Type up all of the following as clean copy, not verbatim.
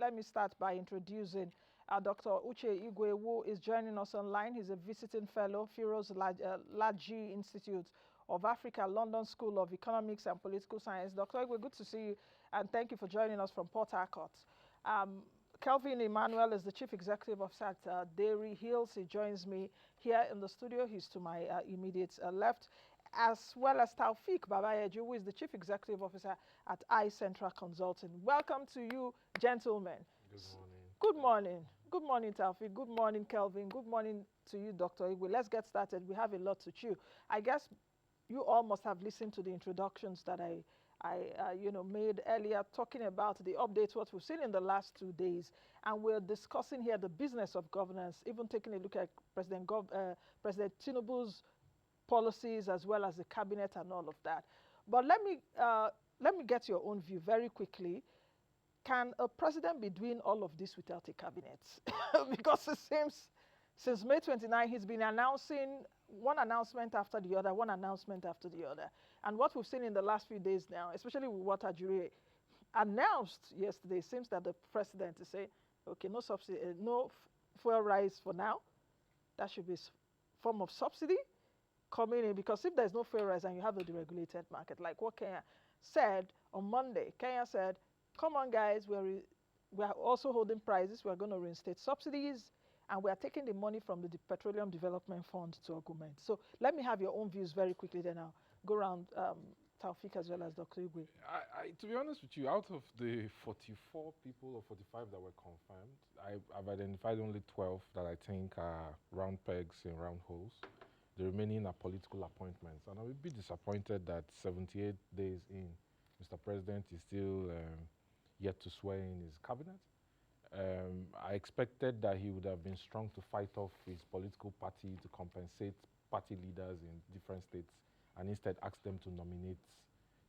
let me start by introducing Dr. Uche Igwe, who is joining us online. He's a visiting fellow, Firoz Laji Institute of Africa, London School of Economics and Political Science. Dr. Igwe, good to see you, and thank you for joining us from Port Harcourt. Kelvin Emmanuel is the Chief Executive Officer at Dairy Hills. He joins me here in the studio. He's to my immediate left, as well as Taopheek Babayeju, who is the Chief Executive Officer at iCentra Consulting. Welcome to you, gentlemen. Good morning. Good morning. Good morning, Taopheek. Good morning, Kelvin. Good morning to you, Dr. Igwe. Let's get started. We have a lot to chew. I guess you all must have listened to the introductions that I made earlier, talking about the updates, what we've seen in the last 2 days. And we're discussing here the business of governance, even taking a look at President Tinubu's policies as well as the cabinet and all of that. But let me get your own view very quickly. Can a president be doing all of this without a cabinet? Because it seems since May 29, he's been announcing one announcement after the other, one announcement after the other. And what we've seen in the last few days now, especially with what Ajuri announced yesterday, seems that the president is saying, okay, no subsidy, no fuel rise for now. That should be a form of subsidy coming in, because if there's no fuel rise and you have a deregulated market, like what Kenya said on Monday, Kenya said, come on guys, we are also holding prices, we are going to reinstate subsidies, and we are taking the money from the Petroleum Development Fund to augment. So let me have your own views very quickly, then I'll go around Taopheek as well as Dr. Igwe. To be honest with you, out of the 44 people or 45 that were confirmed, I've identified only 12 that I think are round pegs in round holes. The remaining are political appointments. And I would be disappointed that 78 days in, Mr. President is still yet to swear in his cabinet. I expected that he would have been strong to fight off his political party, to compensate party leaders in different states, and instead ask them to nominate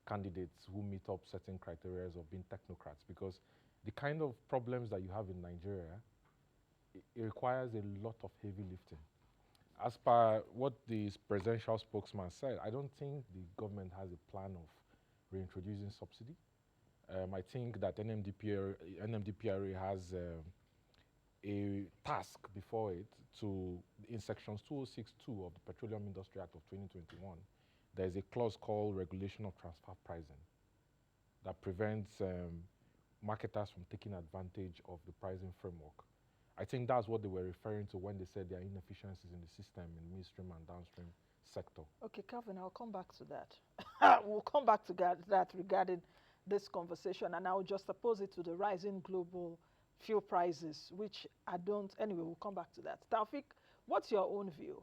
candidates who meet up certain criteria of being technocrats. Because the kind of problems that you have in Nigeria, it requires a lot of heavy lifting. As per what the presidential spokesman said, I don't think the government has a plan of reintroducing subsidy. I think that NMDPRA has a task before it to, in sections 206(2) of the Petroleum Industry Act of 2021, there is a clause called Regulation of Transfer Pricing that prevents marketers from taking advantage of the pricing framework. I think that's what they were referring to when they said there are inefficiencies in the system in midstream and downstream sector. Okay, Kelvin, I'll come back to that. We'll come back to that regarding this conversation, and I'll just oppose it to the rising global fuel prices, which I don't, anyway, we'll come back to that. Taopheek, what's your own view?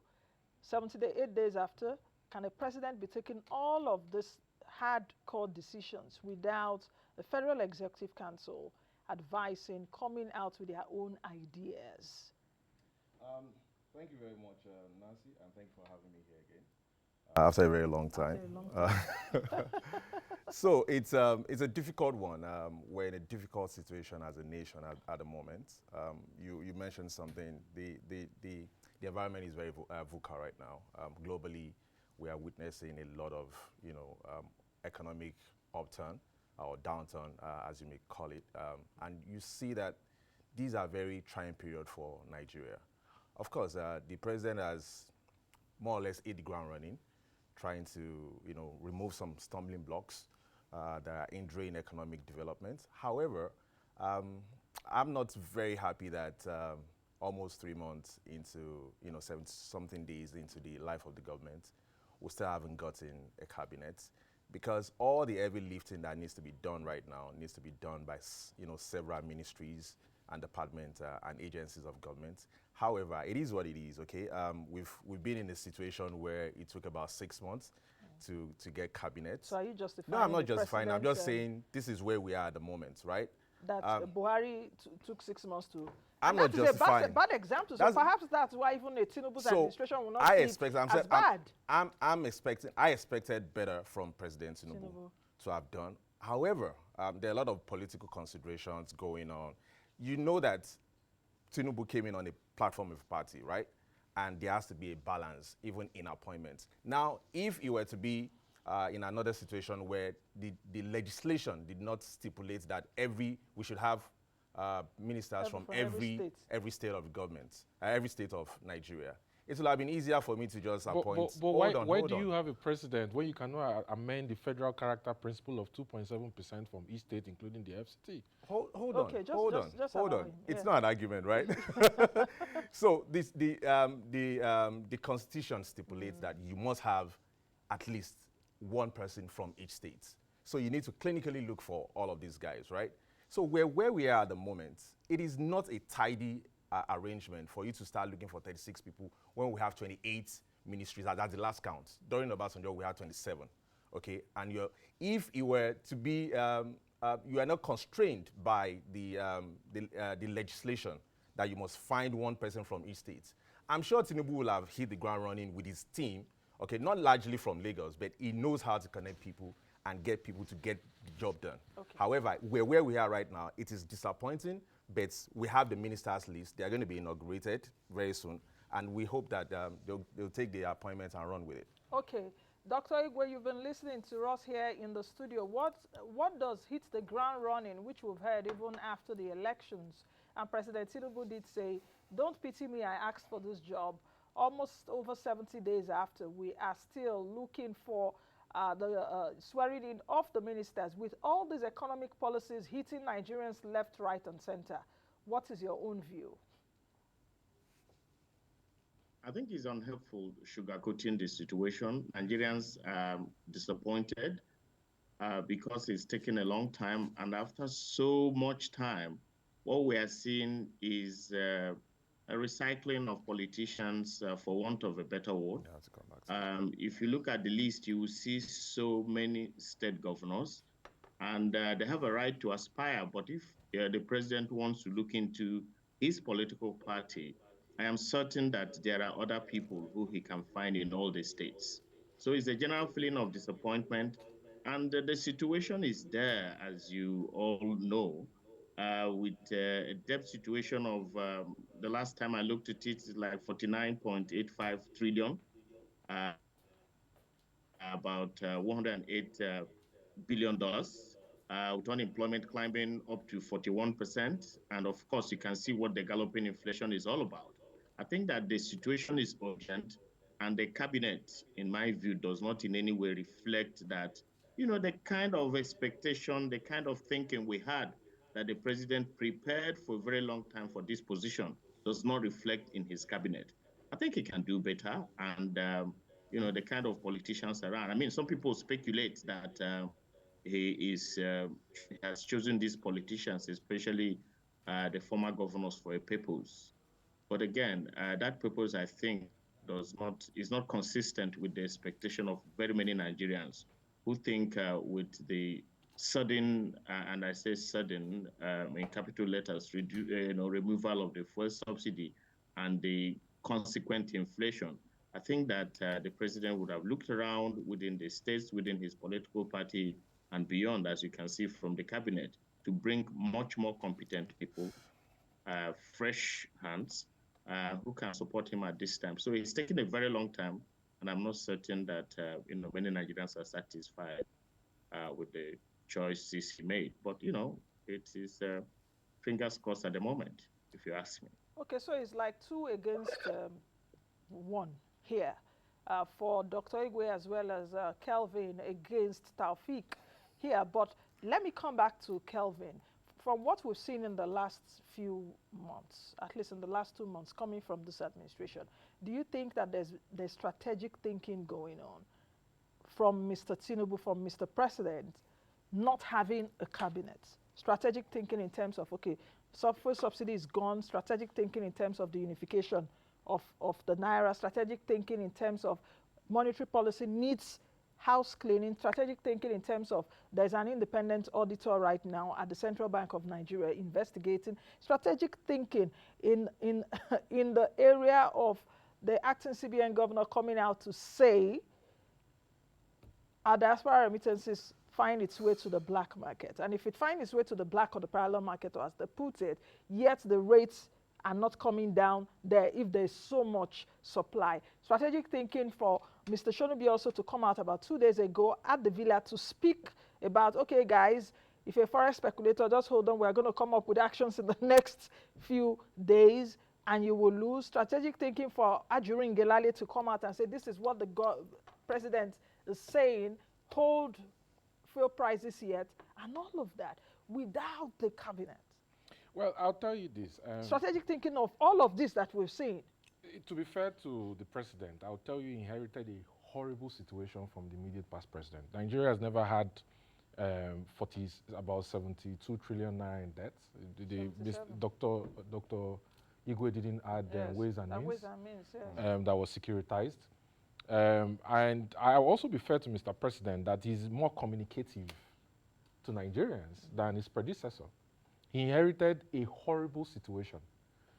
78 days after, can a president be taking all of these hardcore decisions without the Federal Executive Council advising, coming out with their own ideas? Thank you very much, Nancy, and thank you for having me here again. After a very long time. So it's a difficult one. We're in a difficult situation as a nation at the moment. You mentioned something. The environment is very VUCA right now. Globally, we are witnessing a lot of economic upturn or downturn, as you may call it, and you see that these are very trying period for Nigeria. Of course, the president has more or less hit the ground running, trying to remove some stumbling blocks that are hindering economic development. However, I'm not very happy that almost 3 months into 70-something days into the life of the government, we still haven't gotten a cabinet, because all the heavy lifting that needs to be done right now needs to be done by several ministries and departments and agencies of government. However, it is what it is, okay? We've been in a situation where it took about 6 months to get cabinet. So are you justifying? No, I'm not justifying. I'm just saying this is where we are at the moment, right? That Buhari took 6 months to. I'm not justifying. It's a bad example. So perhaps that's why even a Tinubu's administration will not I see expect, as bad. I expected better from President Tinubu to have done. However, there are a lot of political considerations going on. You know that Tinubu came in on a platform of party, right? And there has to be a balance, even in appointments. Now, if you were to be in another situation where the legislation did not stipulate that we should have ministers from every every state of the government, every state of Nigeria. It would have been easier for me to just appoint. But why do you have a president when you cannot amend the federal character principle of 2.7% from each state, including the FCT? Hold Okay, on. just Hold on. him. It's Yeah. not an argument, right? So the Constitution stipulates that you must have at least one person from each state. So you need to clinically look for all of these guys, right? So where we are at the moment, it is not a tidy arrangement for you to start looking for 36 people when we have 28 ministries. That's the last count. During Obasanjo, we had 27. Okay, and if it were to be, you are not constrained by the legislation that you must find one person from each state. I'm sure Tinubu will have hit the ground running with his team. Okay, not largely from Lagos, but he knows how to connect people and get people to get the job done. Okay. However, where we are right now, it is disappointing, but we have the ministers list. They are going to be inaugurated very soon, and we hope that they'll take the appointments and run with it. Okay. Dr. Igwe, you've been listening to us here in the studio. What does hit the ground running, which we've heard even after the elections? And President Tinubu did say, don't pity me, I asked for this job. Almost over 70 days after, we are still looking for the swearing in of the ministers with all these economic policies hitting Nigerians left, right, and center. What is your own view? I think it's unhelpful sugarcoating the situation. Nigerians are disappointed because it's taken a long time. And after so much time, what we are seeing is a recycling of politicians, for want of a better word. If you look at the list, you will see so many state governors, and they have a right to aspire. But if the president wants to look into his political party, I am certain that there are other people who he can find in all the states. So it's a general feeling of disappointment. And the situation is there, as you all know, with a debt situation of, the last time I looked at it, is like 49.85 trillion, about $108 billion, with unemployment climbing up to 41%. And of course, you can see what the galloping inflation is all about. I think that the situation is urgent, and the cabinet, in my view, does not in any way reflect that, the kind of expectation, the kind of thinking we had that the president prepared for a very long time for this position does not reflect in his cabinet. I think he can do better, and the kind of politicians around. I mean, some people speculate that he has chosen these politicians, especially the former governors, for a purpose. But again, that purpose, I think, is not consistent with the expectation of very many Nigerians who think with the sudden, and I say sudden in capital letters, removal of the fuel subsidy and the consequent inflation, I think that the president would have looked around within the states, within his political party, and beyond, as you can see from the cabinet, to bring much more competent people, fresh hands, who can support him at this time. So it's taken a very long time, and I'm not certain that many Nigerians are satisfied with the choices he made. But it is fingers crossed at the moment, if you ask me. Okay, so it's like 2 against 1 here for Dr. Igwe as well as Kelvin against Taopheek here. But let me come back to Kelvin. From what we've seen in the last few months, at least in the last 2 months, coming from this administration, do you think that there's strategic thinking going on from Mr. Tinubu, from Mr. President, not having a cabinet? Strategic thinking in terms of, okay, fuel subsidy is gone, strategic thinking in terms of the unification of the Naira, strategic thinking in terms of monetary policy needs house cleaning, strategic thinking in terms of there's an independent auditor right now at the Central Bank of Nigeria investigating, strategic thinking in the area of the acting CBN governor coming out to say our diaspora remittances find its way to the black market. And if it finds its way to the black or the parallel market, or as they put it, yet the rates are not coming down there if there's so much supply. Strategic thinking for Mr. Shonubi also to come out about 2 days ago at the villa to speak about, okay, guys, if you're a forex speculator, just hold on. We're going to come up with actions in the next few days, and you will lose. Strategic thinking for Ajuri Ngelale to come out and say, this is what the president is saying, hold fuel prices yet, and all of that, without the cabinet. Well, I'll tell you this. Strategic thinking of all of this that we've seen. To be fair to the president, I'll tell you, he inherited a horrible situation from the immediate past president. Nigeria has never had about 72 trillion naira in debt. Dr. Igwe didn't add ways and means. Yes. That was securitized. And I'll also be fair to Mr. President that he's more communicative to Nigerians than his predecessor. He inherited a horrible situation.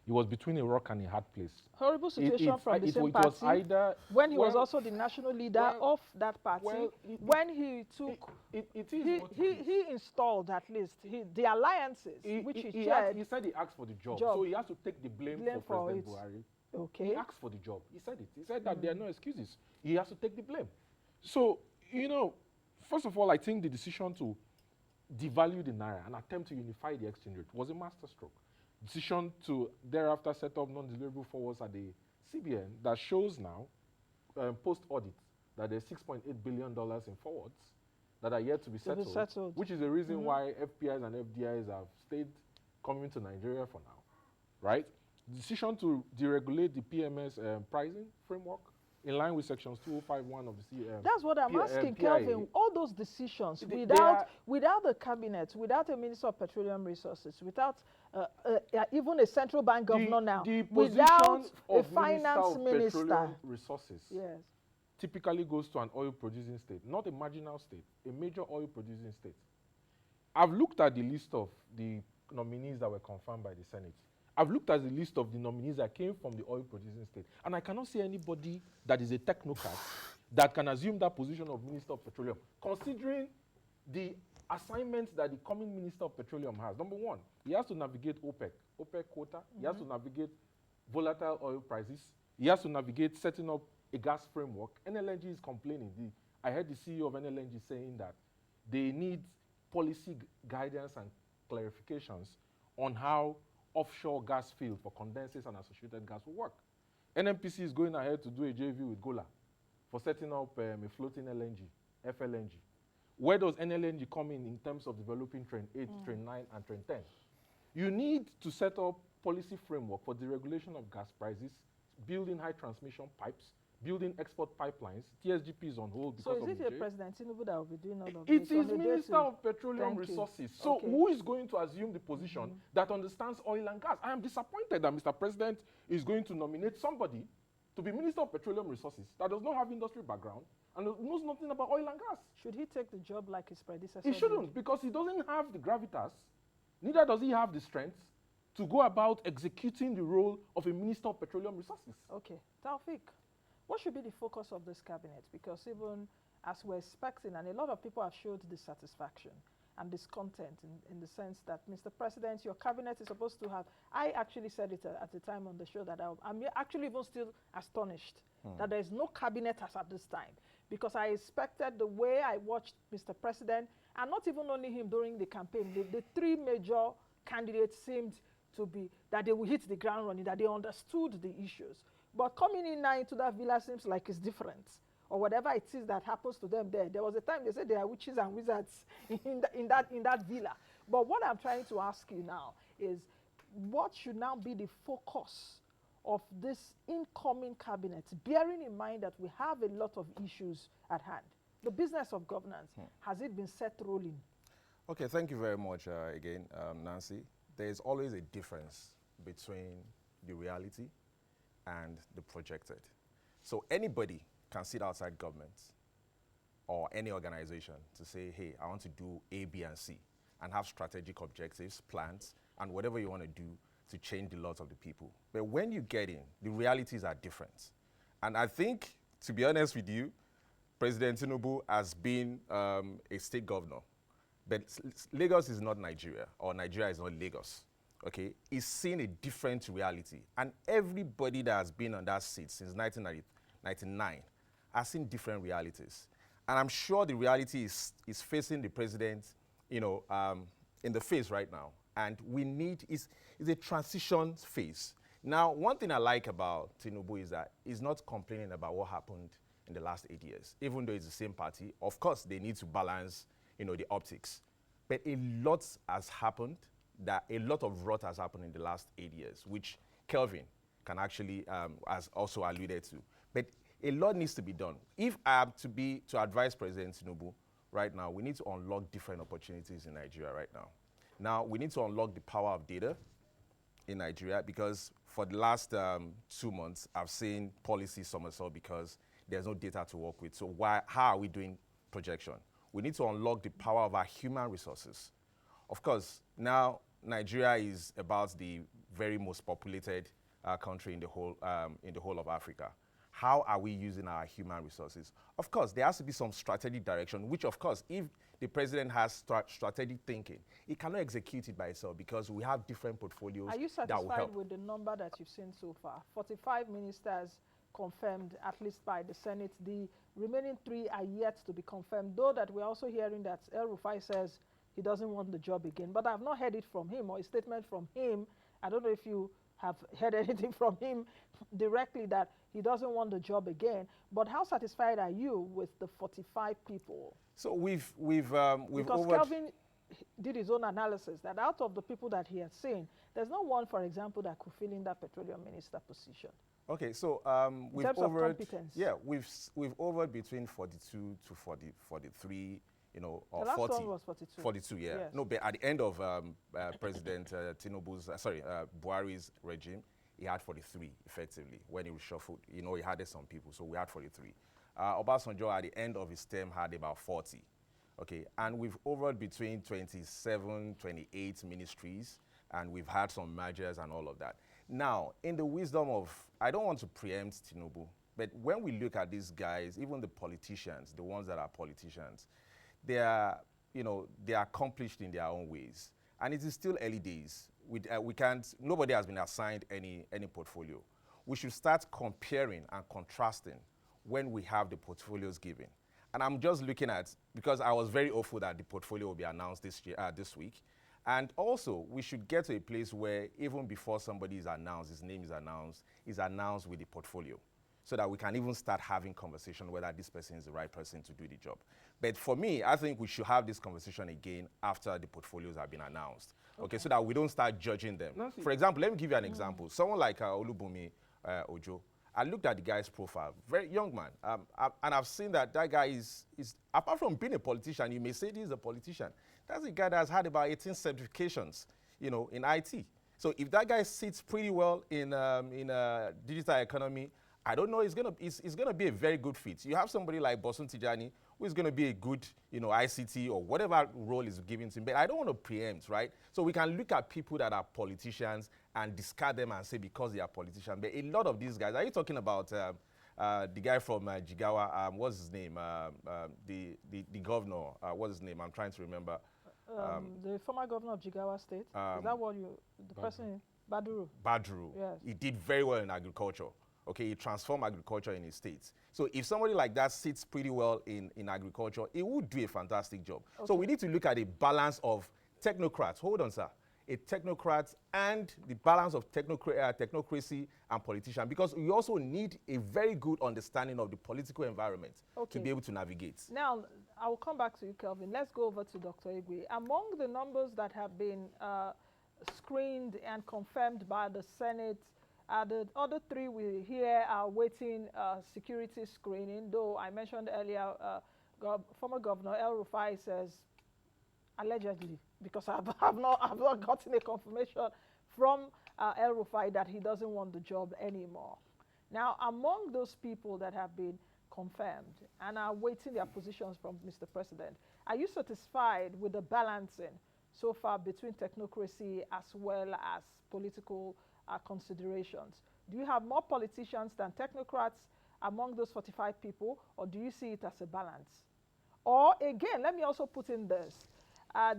He was between a rock and a hard place. Horrible situation from the same party. When he was also the national leader of that party. When he took, he installed at least the alliances, which he chaired. He said he asked for the job, so he has to take the blame for President Buhari. Okay. He asked for the job. He said it. He said that there are no excuses. He has to take the blame. So, first of all, I think the decision to devalue the naira and attempt to unify the exchange rate was a masterstroke. Decision to thereafter set up non-deliverable forwards at the CBN that shows now, post-audit, that there's $6.8 billion in forwards that are yet to be settled. Which is the reason why FPIs and FDIs have stayed coming to Nigeria for now, right? Decision to deregulate the PMS pricing framework in line with sections 2051 of the CM. That's what I'm asking, Kelvin. All those decisions, without the cabinet, without a Minister of Petroleum Resources, without even a central bank governor without a finance minister. Petroleum Resources yes. typically goes to an oil-producing state, not a marginal state, a major oil-producing state. I've looked at the list of the nominees that were confirmed by the Senate. I've looked at the list of the nominees that came from the oil-producing state, and I cannot see anybody that is a technocrat that can assume that position of Minister of Petroleum, considering the assignments that the coming Minister of Petroleum has. Number one, he has to navigate OPEC quota. He has to navigate volatile oil prices. He has to navigate setting up a gas framework. NLNG is complaining. I heard the CEO of NLNG saying that they need policy guidance and clarifications on how offshore gas field for condensate and associated gas will work. NNPC is going ahead to do a JV with Gola for setting up a floating LNG, FLNG. Where does NLNG come in terms of developing Train 8, Train 9, and Train 10? You need to set up policy framework for the regulation of gas prices, building high transmission pipes, building export pipelines. TSGP is on hold because of So is it President Tinubu that will be doing all of this? It is Minister of Petroleum Resources. So who is going to assume the position that understands oil and gas? I am disappointed that Mr. President is going to nominate somebody to be Minister of Petroleum Resources that does not have industry background and knows nothing about oil and gas. Should he take the job like his predecessor? He shouldn't, because he doesn't have the gravitas, neither does he have the strength to go about executing the role of a Minister of Petroleum Resources. Okay. Taopheek, what should be the focus of this cabinet? Because even as we're expecting, and a lot of people have showed dissatisfaction and discontent in the sense that, Mr. President, your cabinet is supposed to have, I actually said it at the time on the show that I'm actually even still astonished that there is no cabinet as at this time, because I expected, the way I watched Mr. President, and not even only him during the campaign, the three major candidates seemed to be that they will hit the ground running, that they understood the issues. But coming in now into that villa seems like it's different, or whatever it is that happens to them there. There was a time they said there are witches and wizards in that villa. But what I'm trying to ask you now is, what should now be the focus of this incoming cabinet, bearing in mind that we have a lot of issues at hand? The business of governance, has it been set rolling? Okay, thank you very much again, Nancy. There's always a difference between the reality and the projected. So anybody can sit outside government or any organization to say, hey, I want to do A, B, and C, and have strategic objectives, plans, and whatever you want to do to change the lot of the people. But when you get in, the realities are different. And I think, to be honest with you, President Tinubu has been a state governor, but Lagos is not Nigeria, or Nigeria is not Lagos. Okay, he's seen a different reality, and everybody that has been on that seat since 1999 has seen different realities. And I'm sure the reality is facing the president in the phase right now. And we need, is a transition phase. Now, one thing I like about Tinubu is that he's not complaining about what happened in the last 8 years. Even though it's the same party, of course, they need to balance, the optics. But a lot has happened, that a lot of rot has happened in the last 8 years, which Kelvin can actually, has also alluded to. But a lot needs to be done. If I am to advise President Tinubu right now, we need to unlock different opportunities in Nigeria right now. Now, we need to unlock the power of data in Nigeria, because for the last 2 months, I've seen policy somersault because there's no data to work with. So how are we doing projection? We need to unlock the power of our human resources. Of course, now Nigeria is about the very most populated country in the whole of Africa. How are we using our human resources? Of course, there has to be some strategic direction, which of course, if the president has strategic thinking, he cannot execute it by itself, because we have different portfolios that will help. Are you satisfied with the number that you've seen so far? 45 ministers confirmed, at least by the Senate. The remaining 3 are yet to be confirmed, though that we're also hearing that El-Rufai says he doesn't want the job again. But I've not heard it from him, or a statement from him. I don't know if you have heard anything from him directly that he doesn't want the job again. But how satisfied are you with the 45 people? So we've because Kelvin did his own analysis that out of the people that he had seen, there's not one, for example, that could fill in that petroleum minister position. Okay, so we've in terms of competence. Yeah, we've overed between 42 to 43. Or the last 40. one was 42. 42, yeah. Yes. No, but at the end of President Tinubu's, Buhari's regime, he had 43, effectively, when he reshuffled. He added some people, so we had 43. Obasanjo, at the end of his term, had about 40. Okay, and we've overed between 27, 28 ministries, and we've had some mergers and all of that. Now, in the wisdom of, I don't want to preempt Tinubu, but when we look at these guys, even the politicians, the ones that are politicians, they are accomplished in their own ways. And it is still early days. Nobody has been assigned any portfolio. We should start comparing and contrasting when we have the portfolios given. And I'm just looking at, because I was very hopeful that the portfolio will be announced this week. And also, we should get to a place where even before somebody is announced, his name is announced with the portfolio, so that we can even start having conversation whether this person is the right person to do the job. But for me, I think we should have this conversation again after the portfolios have been announced, okay, so that we don't start judging them. For example, let me give you an example. Someone like Olubunmi Ojo, I looked at the guy's profile, very young man, and I've seen that guy is, apart from being a politician, you may say he's a politician, that's a guy that has had about 18 certifications, in IT. So if that guy sits pretty well in digital economy, I don't know, it's gonna be a very good fit. You have somebody like Bosun Tijani, who is gonna be a good, ICT or whatever role is given to him. But I don't want to preempt, right? So we can look at people that are politicians and discard them and say because they are politicians. But a lot of these guys, are you talking about the guy from Jigawa? What's his name? The governor. What's his name? I'm trying to remember. The former governor of Jigawa State. Is that what person? Baduru. Baduru. Yes. He did very well in agriculture. Okay, he transformed agriculture in his states. So if somebody like that sits pretty well in agriculture, he would do a fantastic job. Okay. So we need to look at a balance of technocrats. Hold on, sir. A technocrat and the balance of technocracy and politician, because we also need a very good understanding of the political environment to be able to navigate. Now, I will come back to you, Kelvin. Let's go over to Dr. Igwe. Among the numbers that have been screened and confirmed by the Senate, the other 3 we here are waiting security screening, though I mentioned earlier former Governor El-Rufai says, allegedly, because I've not gotten a confirmation from El-Rufai that he doesn't want the job anymore. Now, among those people that have been confirmed and are waiting their positions from Mr. President, are you satisfied with the balancing so far between technocracy as well as political considerations? Do you have more politicians than technocrats among those 45 people, or do you see it as a balance? Or again, let me also put in this.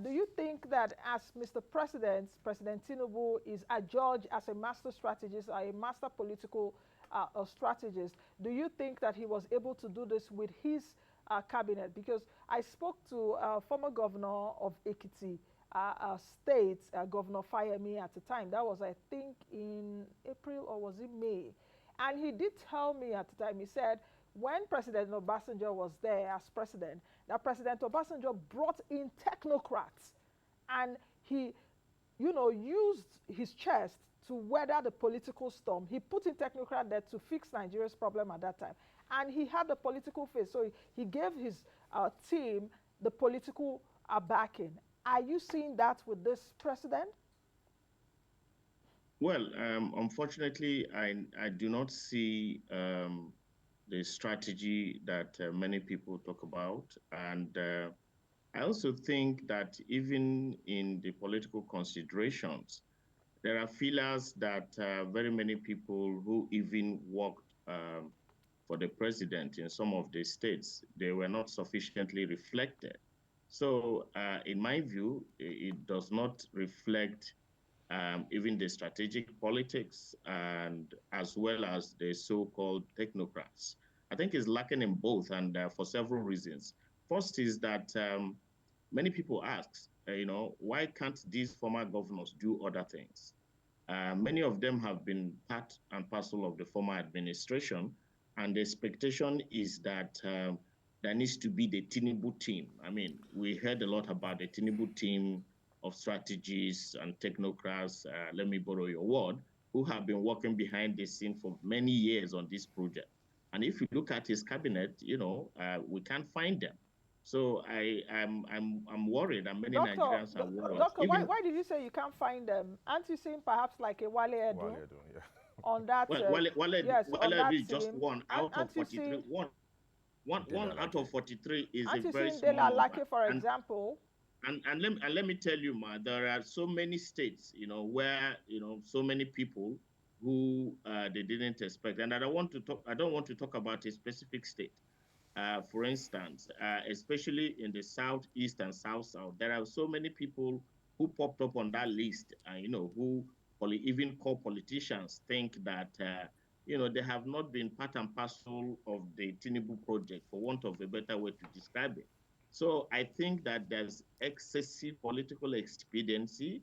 Do you think that as Mr. President Tinubu is adjudged as a master strategist or a master political strategist, do you think that he was able to do this with his cabinet? Because I spoke to former governor of Ekiti State, Governor Fayemi at the time. That was, I think, in April or was it May? And he did tell me at the time, he said, when President Obasanjo was there as president, that President Obasanjo brought in technocrats and he, used his chest to weather the political storm. He put in technocrat there to fix Nigeria's problem at that time. And he had the political face. So he gave his team the political backing. Are you seeing that with this president? Well, unfortunately, I do not see the strategy that many people talk about. And I also think that even in the political considerations, there are feelers that very many people who even worked for the president in some of the states, they were not sufficiently reflected. So in my view, it does not reflect even the strategic politics and as well as the so-called technocrats. I think it's lacking in both and for several reasons. First is that many people ask, why can't these former governors do other things? Many of them have been part and parcel of the former administration, and the expectation is that there needs to be the Tinubu team. I mean, we heard a lot about the Tinubu team of strategists and technocrats, let me borrow your word, who have been working behind the scene for many years on this project. And if you look at his cabinet, we can't find them. So I'm worried, and many Nigerians are worried. Doctor, why did you say you can't find them? Aren't you seeing perhaps like a Wale Edun? Wale Edun, yeah. On that, Wale is just one out of 43. One out of 43 is a very small number. Like, for example. And let me tell you, Ma, there are so many states, where so many people who they didn't expect. And I don't want to talk about a specific state. For instance, especially in the southeast and south, there are so many people who popped up on that list, who even core politicians think that, they have not been part and parcel of the Tinubu project, for want of a better way to describe it. So I think that there's excessive political expediency,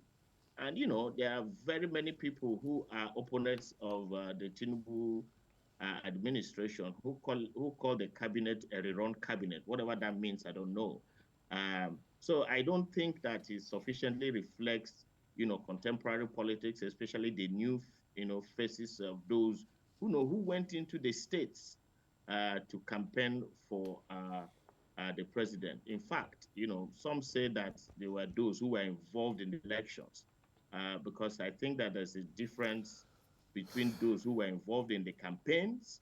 and there are very many people who are opponents of the Tinubu administration who call the cabinet a rerun cabinet. Whatever that means, I don't know. So I don't think that it sufficiently reflects, contemporary politics, especially the new, faces of those who went into the states to campaign for the president. In fact, some say that they were those who were involved in the elections, because I think that there's a difference between those who were involved in the campaigns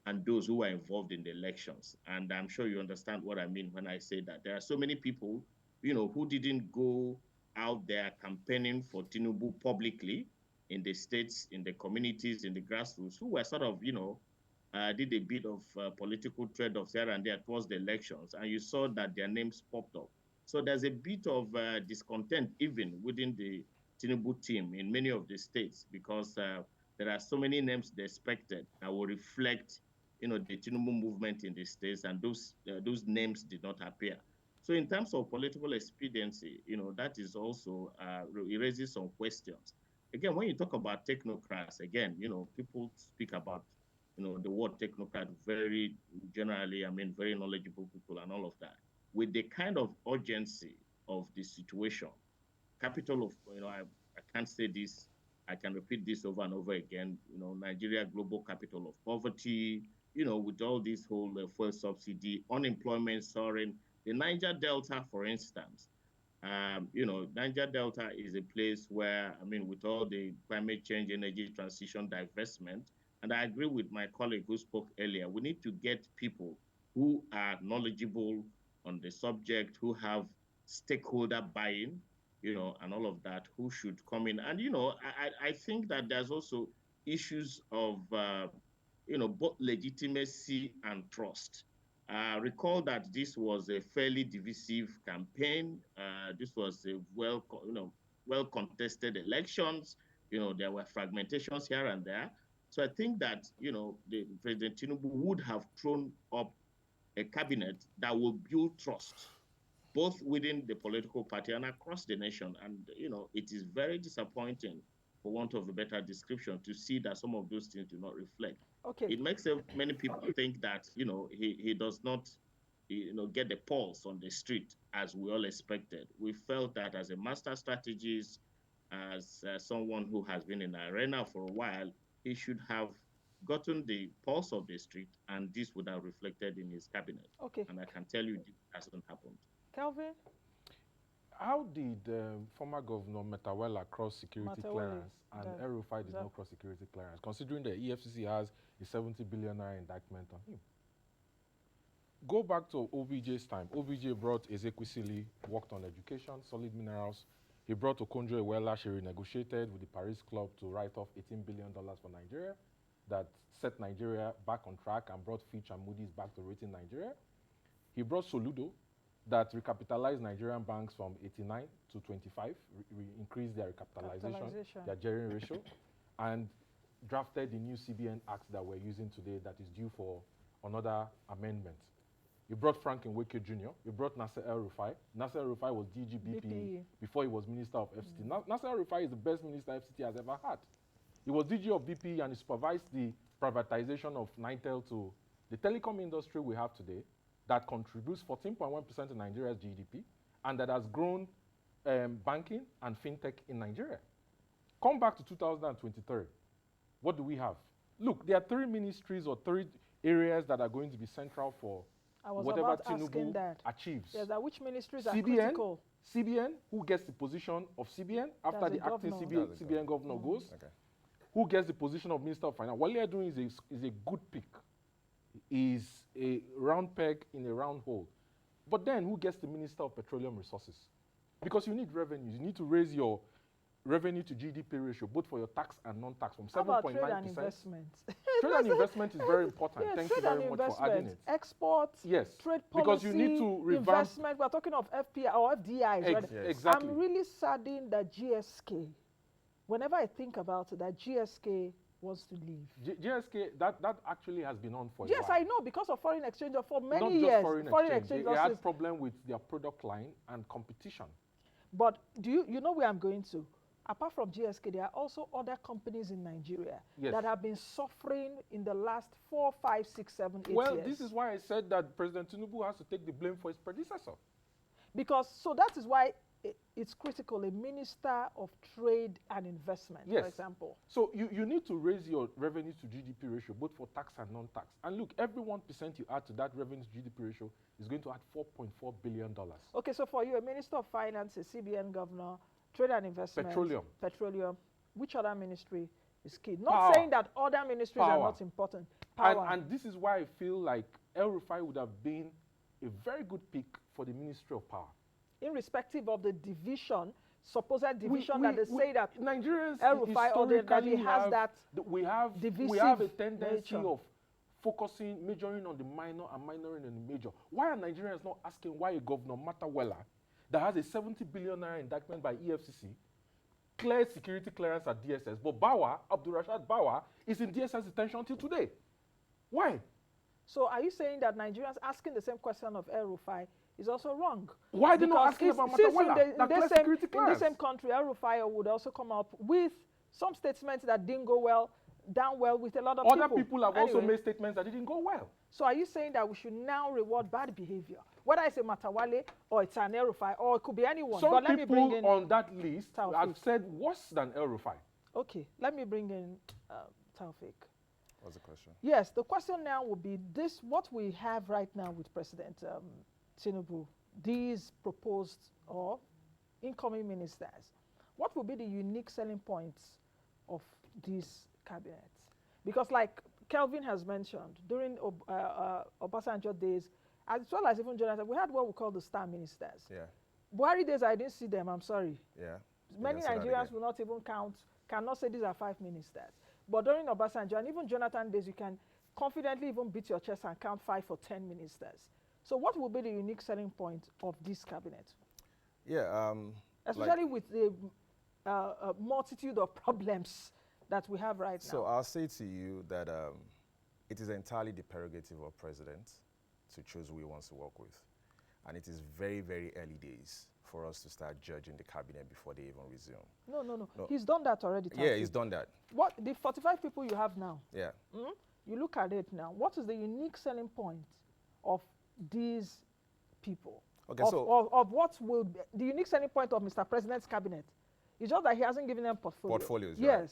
and those who were involved in the elections. And I'm sure you understand what I mean when I say that. There are so many people, who didn't go out there campaigning for Tinubu publicly in the states, in the communities, in the grassroots, who were sort of, did a bit of political trade-offs here and there towards the elections, and you saw that their names popped up. So there's a bit of discontent even within the Tinubu team in many of the states, because there are so many names they expected that will reflect, the Tinubu movement in the states, and those names did not appear. So in terms of political expediency, that is also it raises some questions. Again, when you talk about technocrats, again, people speak about the word technocrat very generally, very knowledgeable people and all of that. With the kind of urgency of the situation, capital of, I can't say this, I can repeat this over and over again, Nigeria, global capital of poverty, with all this whole fuel subsidy, unemployment soaring. The Niger Delta, for instance, Niger Delta is a place where, with all the climate change, energy transition, divestment, and I agree with my colleague who spoke earlier, we need to get people who are knowledgeable on the subject, who have stakeholder buy-in, and all of that, who should come in. And, I think that there's also issues of, both legitimacy and trust. Recall that this was a fairly divisive campaign. This was a well-contested elections. There were fragmentations here and there. So I think that, the President Tinubu would have thrown up a cabinet that will build trust, both within the political party and across the nation. And, it is very disappointing, for want of a better description, to see that some of those things do not reflect. Okay. It makes many people think that, he does not, get the pulse on the street as we all expected. We felt that as a master strategist, as someone who has been in the arena for a while, he should have gotten the pulse of the street, and this would have reflected in his cabinet. Okay. And I can tell you this hasn't happened. Kelvin? How did former Governor Matawalle cross security clearance and El-Rufai did not cross security clearance, considering the EFCC has a 70 billion naira indictment on him? Go back to OBJ's time. OBJ brought Ezekwesili, worked on education, solid minerals. He brought Okonjo Iweala. She renegotiated with the Paris Club to write off $18 billion for Nigeria. That set Nigeria back on track and brought Fitch and Moody's back to rating Nigeria. He brought Soludo, that recapitalized Nigerian banks from 89 to 25, increased their recapitalization, their gearing ratio, and drafted the new CBN Act that we're using today that is due for another amendment. He brought Frank Nweke Jr., he brought Nasser El-Rufai. Nasser El-Rufai was DG BPE before he was Minister of FCT. Nasser El-Rufai is the best minister FCT has ever had. He was DG of BPE and he supervised the privatization of Nitel to the telecom industry we have today, that contributes 14.1% to Nigeria's GDP, and that has grown banking and fintech in Nigeria. Come back to 2023. What do we have? Look, there are 3 ministries or 3 areas that are going to be central for whatever Tinubu achieves. Yes, which ministries are critical? CBN, who gets the position of CBN after the acting CBN governor goes. Okay. Who gets the position of Minister of Finance? Wale Edun is a good pick. Is a round peg in a round hole. But then who gets the Minister of Petroleum Resources? Because you need revenues. You need to raise your revenue to GDP ratio, both for your tax and non-tax, from 7.9%. How about trade and investment? Trade and investment is very important. Yes, Thank you very much for adding it. Exports, yes, trade policy, because you need to revamp investment. We're talking of FPI or FDIs. Right? Yes. Exactly. I'm really saddened that GSK, whenever I think about it, that GSK wants to leave. GSK, that actually has been on for a Yes, while. I know, because of foreign exchange for many Not years. Just foreign exchange. They had problem with their product line and competition. But do you know where I'm going to? Apart from GSK, there are also other companies in Nigeria that have been suffering in the last 4, 5, 6, 7, 8 years. Well, this is why I said that President Tinubu has to take the blame for his predecessor. Because, so that is why it's critical, a minister of trade and investment, for example. So you need to raise your revenue to GDP ratio, both for tax and non-tax. And look, every 1% you add to that revenue to GDP ratio is going to add $4.4 billion. Okay, so for you, a minister of finance, a CBN governor, trade and investment, petroleum, which other ministry is key? Not saying that other ministries are not important. And this is why I feel like El-Rufai would have been a very good pick for the Ministry of Power. Irrespective of the division, supposed division that they say that Nigerians El-Rufai or that he has that we have a tendency of focusing, majoring on the minor and minoring on the major. Why are Nigerians not asking why a governor, Matawalle, that has a 70 billion naira indictment by EFCC, cleared security clearance at DSS, but Abdulrashad Bawa, is in DSS detention until today? Why? So are you saying that Nigerians asking the same question of El-Rufai is also wrong? Why are they not asking about Matawalle? In the same country, El-Rufai would also come up with some statements that didn't go down well with a lot of Other people have also made statements that didn't go well. So are you saying that we should now reward bad behavior? Whether it's a Matawalle or it's an El-Rufai or it could be anyone. Some but let me bring in on that list have said worse than El-Rufai. Okay, let me bring in Taopheek. What's the question? Yes, the question now will be this: what we have right now with President Tinubu, these proposed or incoming ministers, what will be the unique selling points of these cabinets? Because like Kelvin has mentioned, during Obasanjo days, as well as even Jonathan, we had what we call the star ministers. Yeah. Buhari days, I didn't see them, I'm sorry. Yeah. Many Nigerians will not even cannot say these are 5 ministers. But during Obasanjo and even Jonathan days, you can confidently even beat your chest and count 5 or 10 ministers. So what will be the unique selling point of this cabinet? Yeah. Especially with the multitude of problems that we have right now. So I'll say to you that it is entirely the prerogative of president to choose who he wants to work with. And it is very, very early days for us to start judging the cabinet before they even resume. No. He's done that already. Yeah, he's done that. What the 45 people you have now? Yeah. You look at it now. What is the unique selling point of these people? Okay, of what will be the unique selling point of Mr. President's cabinet? It's just that he hasn't given them portfolios. Yes. Right.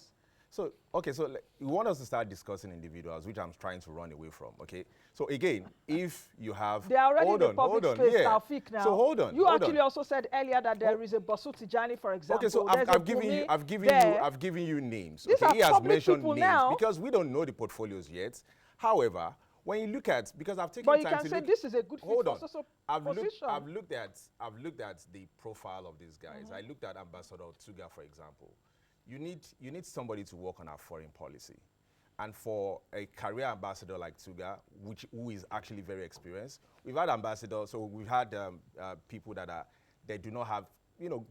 So, okay, so you want us to start discussing individuals, which I'm trying to run away from, okay? So again, if you have... They are already in the public space, yeah. Taopheek now. So hold on, You actually also said earlier that there is a Basu Tijani, for example. Okay, so I've given you names. These okay, he are has public mentioned people names now. because we don't know the portfolios yet. However, when you look at, because I've taken but time you to can say look, this is a good fit hold on. for social I've position. looked at the profile of these guys. I looked at Ambassador Tuga, for example. You need somebody to work on our foreign policy. And for a career ambassador like Tuga, who is actually very experienced, we've had ambassadors, so we've had people they do not have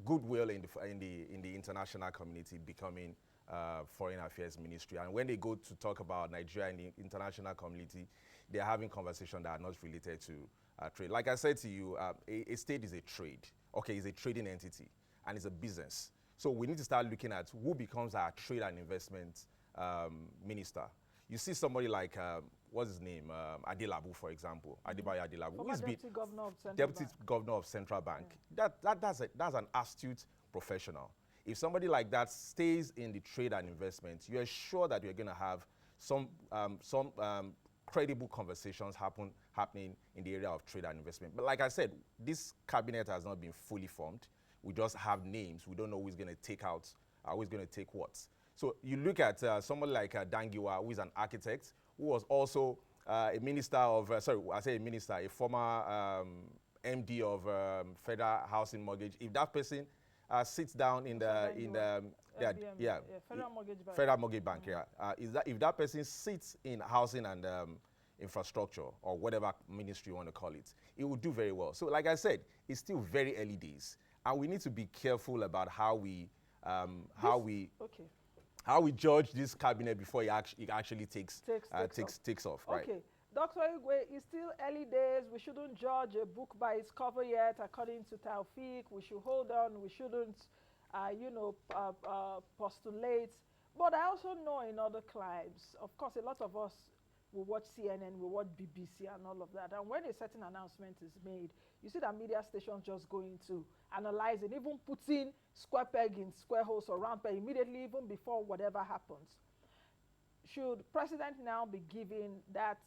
goodwill in the international community becoming foreign affairs ministry. And when they go to talk about Nigeria in the international community, they're having conversations that are not related to trade. Like I said to you, a state is a trade. Okay, it's a trading entity and it's a business. So we need to start looking at who becomes our trade and investment minister. You see somebody like, what's his name? Adelabu, for example. Adebayo Adelabu. Former Deputy Governor of Central Deputy Bank. Governor of Central Bank. That's an astute professional. If somebody like that stays in the trade and investment, you're sure that you're going to have some credible conversations happening in the area of trade and investment. But like I said, this cabinet has not been fully formed. We just have names. We don't know who's going to take out, who's going to take what. So you look at someone like Dangiwa, who is an architect, who was also a minister of, a former MD of Federal Housing Mortgage. If that person sits down in the Federal Mortgage Bank, if that person sits in housing and infrastructure or whatever ministry you want to call it, it will do very well. So like I said, it's still very early days. And we need to be careful about how we judge this cabinet before it actually takes off. Right? Okay, Dr. Igwe, it's still early days. We shouldn't judge a book by its cover yet. According to Taopheek, we should hold on. We shouldn't, postulate. But I also know in other climes, of course, a lot of us will watch CNN, will watch BBC and all of that. And when a certain announcement is made, you see that media stations just go into analyzing, even putting square peg in square holes or round peg immediately, even before whatever happens. Should President now be given that,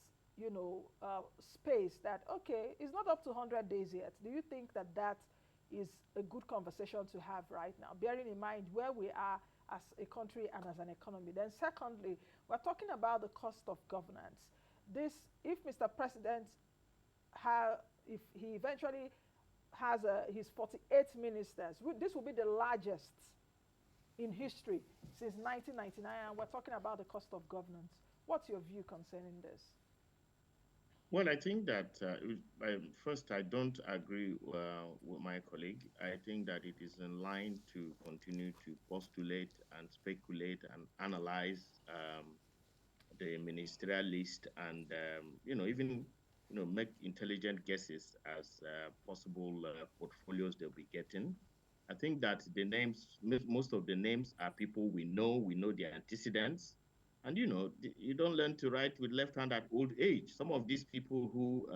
space that, okay, it's not up to 100 days yet. Do you think that that is a good conversation to have right now, bearing in mind where we are as a country and as an economy? Then secondly, we're talking about the cost of governance. If Mr. President if he eventually has his 48 ministers, this will be the largest in history since 1999, and we're talking about the cost of governance. What's your view concerning this? Well, I think that first, I don't agree with my colleague. I think that it is in line to continue to postulate and speculate and analyze the ministerial list and even make intelligent guesses as possible portfolios they'll be getting. I think that most of the names are people we know their antecedents. And, you don't learn to write with left hand at old age. Some of these people who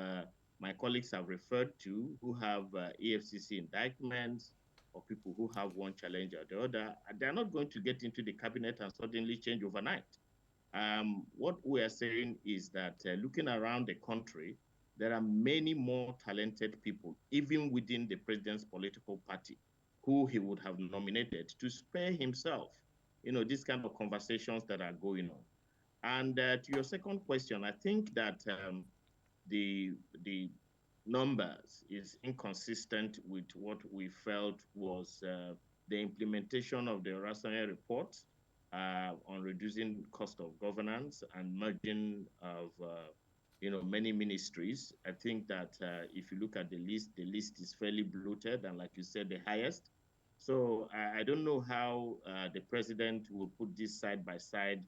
my colleagues have referred to, who have EFCC indictments, or people who have one challenge or the other, they're not going to get into the cabinet and suddenly change overnight. What we are saying is that looking around the country, there are many more talented people, even within the president's political party, who he would have nominated to spare himself these kind of conversations that are going on. And to your second question, I think that the numbers is inconsistent with what we felt was the implementation of the Rassanian report on reducing cost of governance and merging of many ministries. I think that if you look at the list is fairly bloated and, like you said, the highest. So I don't know how the president will put this side by side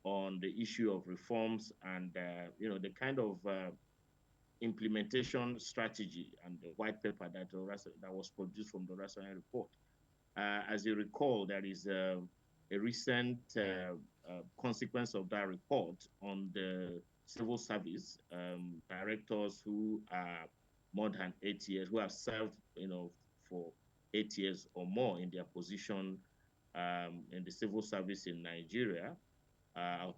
on the issue of reforms and the kind of implementation strategy and the white paper that was produced from the Rational report. As you recall, there is a recent consequence of that report on the civil service directors who are more than 8 years, who have served, for 8 years or more in their position in the civil service in Nigeria, have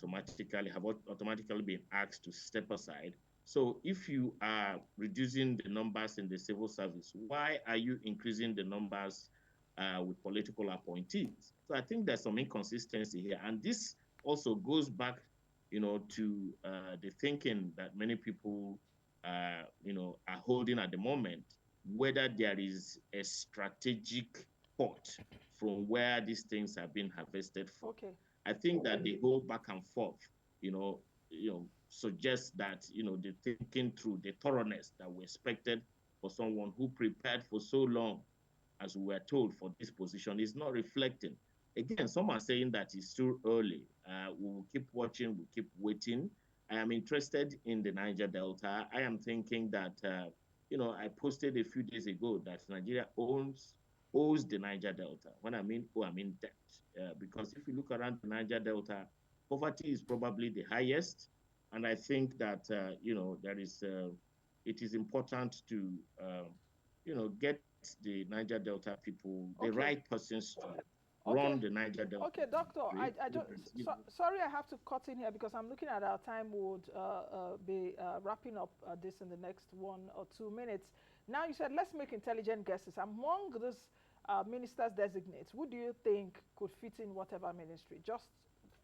automatically been asked to step aside. So if you are reducing the numbers in the civil service, why are you increasing the numbers with political appointees? So I think there's some inconsistency here. And this also goes back, to the thinking that many people, are holding at the moment, whether there is a strategic port from where these things have been harvested from. Okay. I think that the whole back and forth, suggests that, the thinking through, the thoroughness that we expected for someone who prepared for so long, as we were told, for this position is not reflecting. Again, some are saying that it's too early. We will keep watching, we'll keep waiting. I am interested in the Niger Delta. I am thinking that, I posted a few days ago that Nigeria owes the Niger Delta. When I mean debt. Because if you look around the Niger Delta, poverty is probably the highest. And I think that, it is important to, get the Niger Delta people, the right persons to run the Niger Delta. Okay, doctor, sorry I have to cut in here because I'm looking at our time. Would be wrapping up this in the next 1 or 2 minutes. Now you said let's make intelligent guesses. Among these ministers designates, who do you think could fit in whatever ministry? Just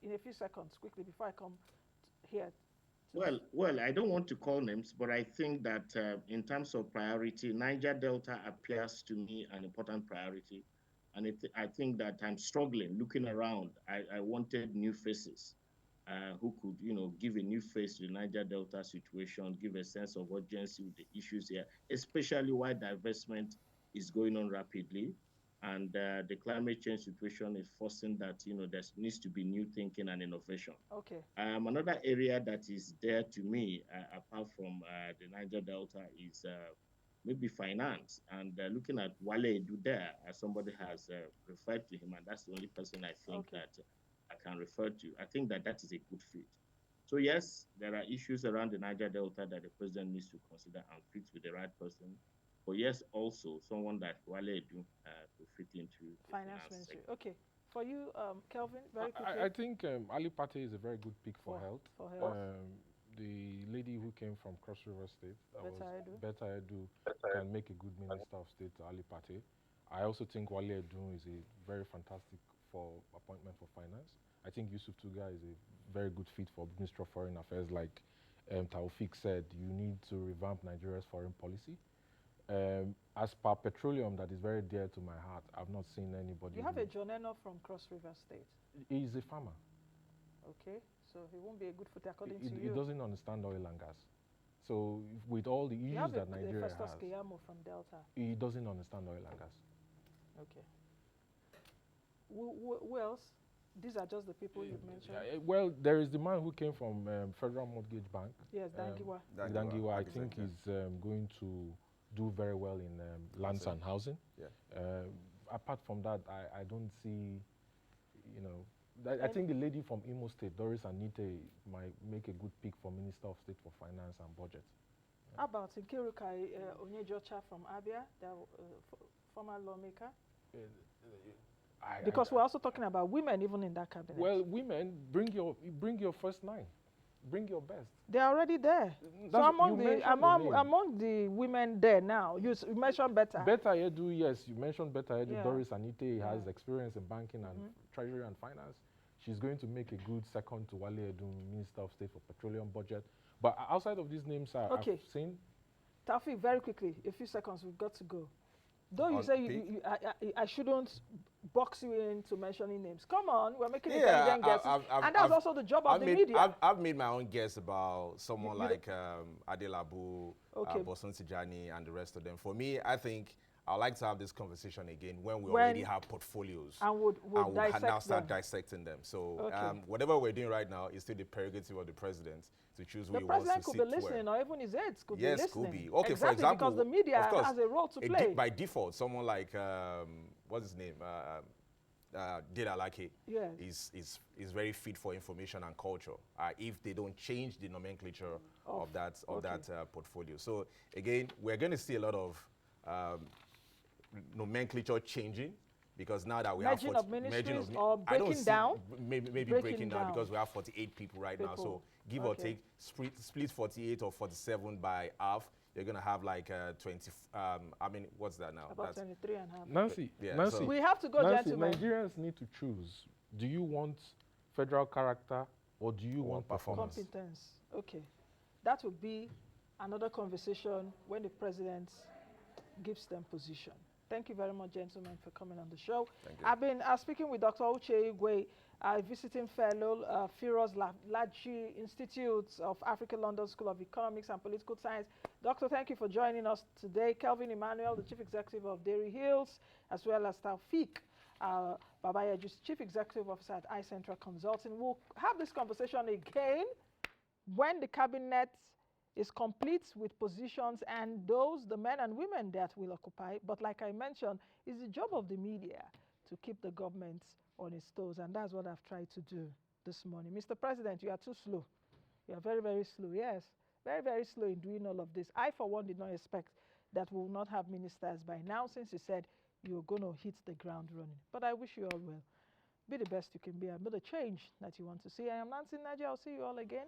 in a few seconds, quickly, before I come here. Well, I don't want to call names, but I think that in terms of priority, Niger Delta appears to me an important priority. And I think that I'm struggling, looking around. I wanted new faces who could, give a new face to the Niger Delta situation, give a sense of urgency with the issues here, especially while divestment is going on rapidly. And the climate change situation is forcing that, there needs to be new thinking and innovation. Okay. Another area that is there to me, apart from the Niger Delta, is maybe finance. And looking at Wale there, as somebody has referred to him, and that's the only person I think that I can refer to. I think that is a good fit. So yes, there are issues around the Niger Delta that the president needs to consider and fit with the right person. But yes, also someone that Wale Edun to fit into finance ministry. Okay. For you, Kelvin, very quickly. I think Ali Pate is a very good pick for health. For health. The lady who came from Cross River State, Beta Edu, can make a good Minister of State, Ali Pate. I also think Wale Edun is a very fantastic appointment for finance. I think Yusuf Tuga is a very good fit for Minister of Foreign Affairs. Like Taopheek said, you need to revamp Nigeria's foreign policy. As per petroleum, that is very dear to my heart. I've not seen anybody. You have a Joneno from Cross River State. He's a farmer. Okay, so he won't be a good fit according to you. He doesn't understand oil and gas. So with all the issues that Nigeria has, from Delta. He doesn't understand oil and gas. Okay. Who else? These are just the people you've mentioned. Well, there is the man who came from Federal Mortgage Bank. Yes, Dangiwa. Dangiwa, I think he's going to do very well in lands and housing. Yeah. Apart from that, I don't see, I think the lady from Imo State, Doris Anite, might make a good pick for Minister of State for Finance and Budget. How about Nkirukai Onyejocha from Abia, the former lawmaker? Because we're also talking about women even in that cabinet. Well, women, bring your first 9. Bring your best. They're already there. So among the women there now, you mentioned Beta. Beta Edu, yes, you mentioned Beta Edu. Yeah. Doris Anite has experience in banking and treasury and finance. She's going to make a good second to Wale Edu, Minister of State for Petroleum Budget. But outside of these names, I've seen. Taopheek, very quickly, a few seconds, we've got to go. Though you say I shouldn't box you into mentioning names. Come on, we're making intelligent guesses. And that's also the job of the media. I've made my own guess about someone like Adelabu, Boson Tijani, and the rest of them. For me, I think I'd like to have this conversation again when we already have portfolios. And would and we'll dissect now start them. dissecting them. So Okay. whatever we're doing right now is still the prerogative of the president to choose who The he wants to president could sit be listening, where. or even his aides could be Yes, listening. could be. Okay, exactly, for example, because the media of course, has a role to play. By default, someone like, what's his name? Data Lake Yes. is very fit for information and culture if they don't change the nomenclature of that portfolio. So again, we're going to see a lot of nomenclature changing because now that we Merging have of ministries merging or I don't breaking see- down? maybe breaking down because we have 48 people right now. So give or take, split 48 or 47 by half. You're going to have like 20, I mean, what's that now? About 23 and a half. Nancy, Yeah, Nancy, so- We have to go, Nancy, gentlemen. Nigerians need to choose. Do you want federal character or do you want performance? Competence. Okay. That would be another conversation when the president gives them position. Thank you very much, gentlemen, for coming on the show. Thank you. I've been speaking with Dr. Uche Igwe, visiting fellow, Firoz Laji Institute of Africa London School of Economics and Political Science. Doctor, thank you for joining us today. Kelvin Emmanuel, the Chief Executive of Dairy Hills, as well as Taopheek Babayeju, Chief Executive Officer at iCentra Consulting. We'll have this conversation again when the cabinet is complete with positions and those, the men and women that will occupy. But like I mentioned, it's the job of the media to keep the government on its toes, and that's what I've tried to do this morning. Mr. President, you are too slow. You are very, very slow, yes. Very, very slow in doing all of this. I, for one, did not expect that we will not have ministers by now, since you said you're going to hit the ground running. But I wish you all well. Be the best you can be and be the change that you want to see. I am Nancy Naja. I'll see you all again